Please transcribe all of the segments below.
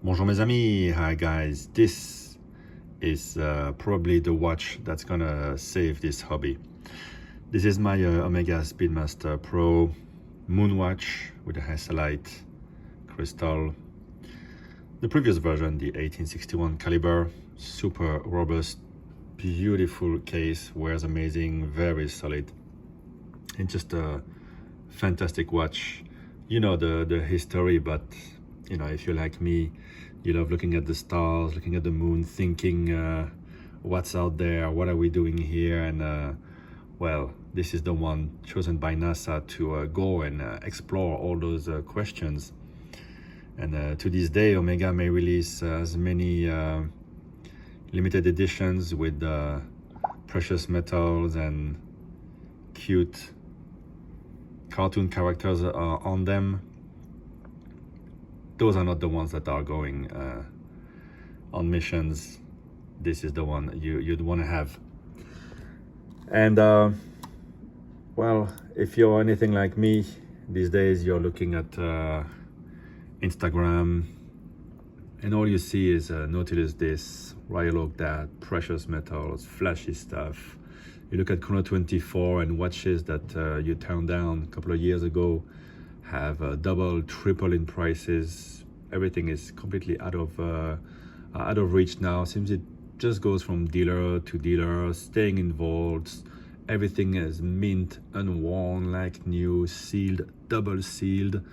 Bonjour mes amis, hi guys. This is probably the watch that's gonna save this hobby. This is my Omega Speedmaster Pro Moon watch with a Hesalite crystal. The previous version, the 1861 caliber, super robust, beautiful case, wears amazing, very solid. It's just a fantastic watch. You know the history, but you know, if you're like me, you love looking at the stars, looking at the moon, thinking what's out there, what are we doing here, and well, this is the one chosen by NASA to go and explore all those questions. And to this day, Omega may release as many limited editions with precious metals and cute cartoon characters on them. Those are not the ones that are going on missions. This is the one you'd want to have. And well, if you're anything like me, these days you're looking at Instagram, and all you see is Nautilus this, Royal Oak that, precious metals, flashy stuff. You look at Chrono24 and watches that you turned down a couple of years ago have double, triple in prices. Everything is completely out of reach now. Seems it just goes from dealer to dealer, staying involved. Everything is mint, unworn, like new, sealed, double sealed.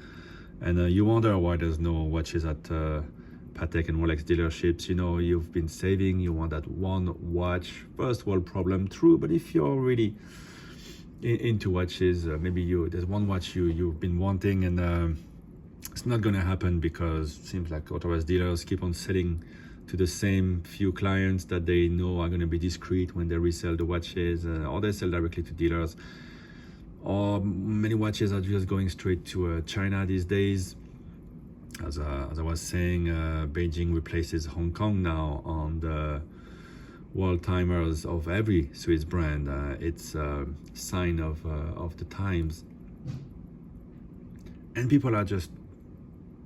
And you wonder why there's no watches at Patek and Rolex dealerships. You know, you've been saving, you want that one watch. First world problem, true, but if you're really into watches, maybe there's one watch you've been wanting, and it's not gonna happen because it seems like authorized dealers keep on selling to the same few clients that they know are gonna be discreet when they resell the watches, or they sell directly to dealers. Or many watches are just going straight to China these days. As I was saying, Beijing replaces Hong Kong now on the world timers of every Swiss brand. It's a sign of the times, and people are just,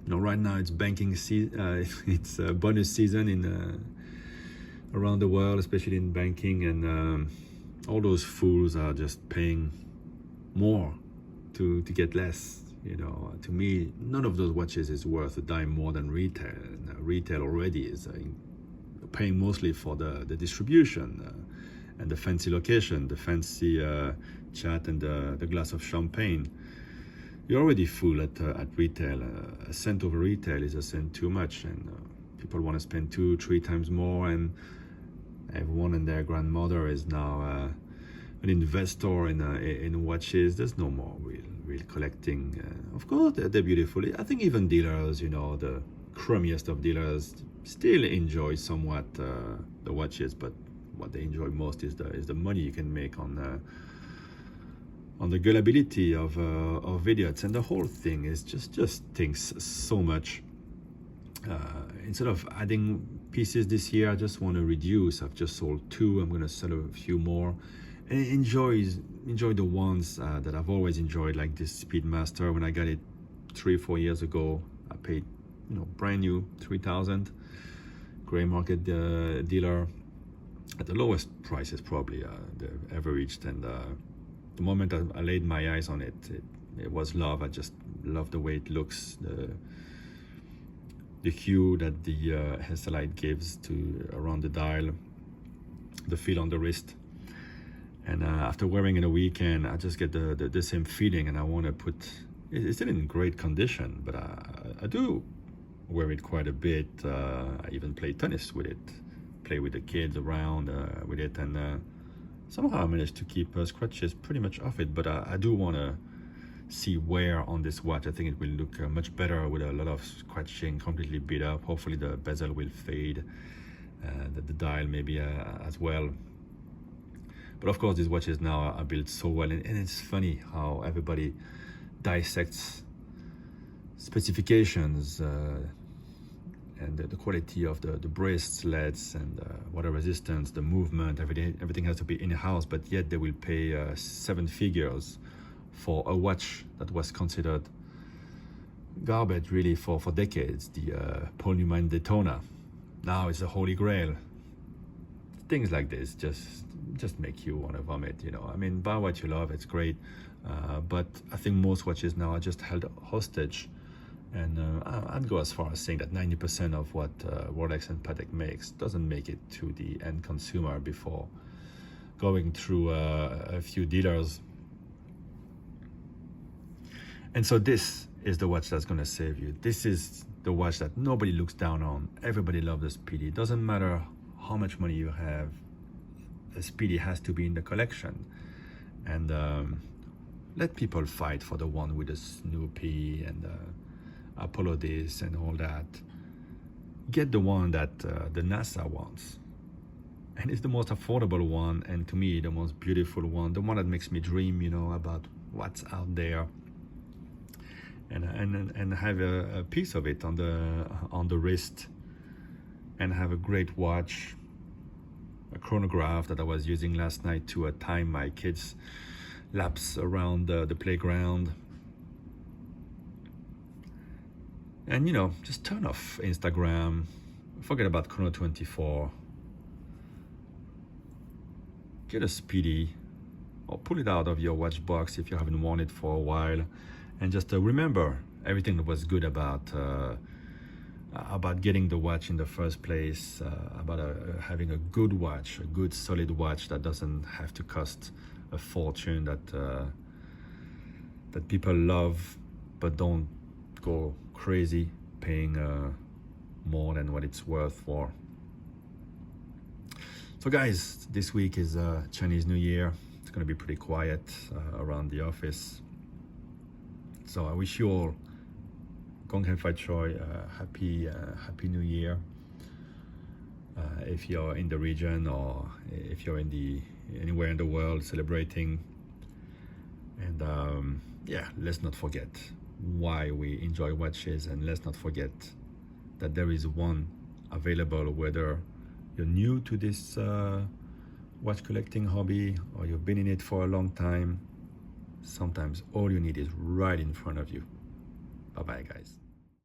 you know, right now it's banking season, it's bonus season in around the world, especially in banking, and all those fools are just paying more to get less. You know, to me, none of those watches is worth a dime more than retail. And retail already is paying mostly for the distribution and the fancy location, the fancy chat, and the glass of champagne. You're already full at retail. A cent over retail is a cent too much, and people want to spend 2-3 times more, and everyone and their grandmother is now an investor in watches. There's no more real collecting. Of course, they're beautiful. I think even dealers, you know, the crummiest of dealers, still enjoy somewhat the watches, but what they enjoy most is the money you can make on the gullibility of idiots, and the whole thing is just thinks so much. Instead of adding pieces this year, I just want to reduce. I've just sold 2. I'm going to sell a few more. And enjoy the ones that I've always enjoyed, like this Speedmaster. When I got it 3-4 years ago, I paid, you know, brand new 3,000, gray market dealer at the lowest prices probably they've ever reached. And the moment I laid my eyes on it, it was love. I just love the way it looks, the hue that the Hesalite gives to around the dial, the feel on the wrist. And after wearing it a weekend, I just get the same feeling, and I want to put it's still in great condition, but I do wear it quite a bit. I even play tennis with it, play with the kids around with it, and somehow I managed to keep scratches pretty much off it. But I do want to see wear on this watch. I think it will look much better with a lot of scratching, completely beat up. Hopefully the bezel will fade, the dial maybe as well. But of course, these watches now are built so well, and it's funny how everybody dissects specifications and the quality of the bracelets and water resistance, the movement, everything has to be in-house, but yet they will pay 7 figures for a watch that was considered garbage really for decades. The Paul Newman Daytona, now it's a holy grail. Things like this just make you want to vomit, you know. I mean, buy what you love, it's great, but I think most watches now are just held hostage. And I'd go as far as saying that 90% of what Rolex and Patek makes doesn't make it to the end consumer before going through a few dealers. And so this is the watch that's going to save you. This is the watch that nobody looks down on. Everybody loves the Speedy. It doesn't matter how much money you have, the Speedy has to be in the collection. And let people fight for the one with the Snoopy and Apollo this and all that. Get the one that the NASA wants. And it's the most affordable one, and to me, the most beautiful one, the one that makes me dream, you know, about what's out there. And have a piece of it on the wrist, and have a great watch, a chronograph that I was using last night to time my kids' laps around the playground. And you know, just turn off Instagram, forget about Chrono24, get a Speedy, or pull it out of your watch box if you haven't worn it for a while, and just remember everything that was good about getting the watch in the first place, about having a good watch, a good solid watch that doesn't have to cost a fortune, that people love but don't go crazy paying more than what it's worth for. So guys, this week is Chinese New Year. It's going to be pretty quiet around the office. So I wish you all Gong Hei Fai Choi, happy New Year. If you're in the region, or if you're anywhere in the world celebrating. And yeah, let's not forget why we enjoy watches, and let's not forget that there is one available, whether you're new to this watch collecting hobby or you've been in it for a long time. Sometimes all you need is right in front of you. Bye bye guys.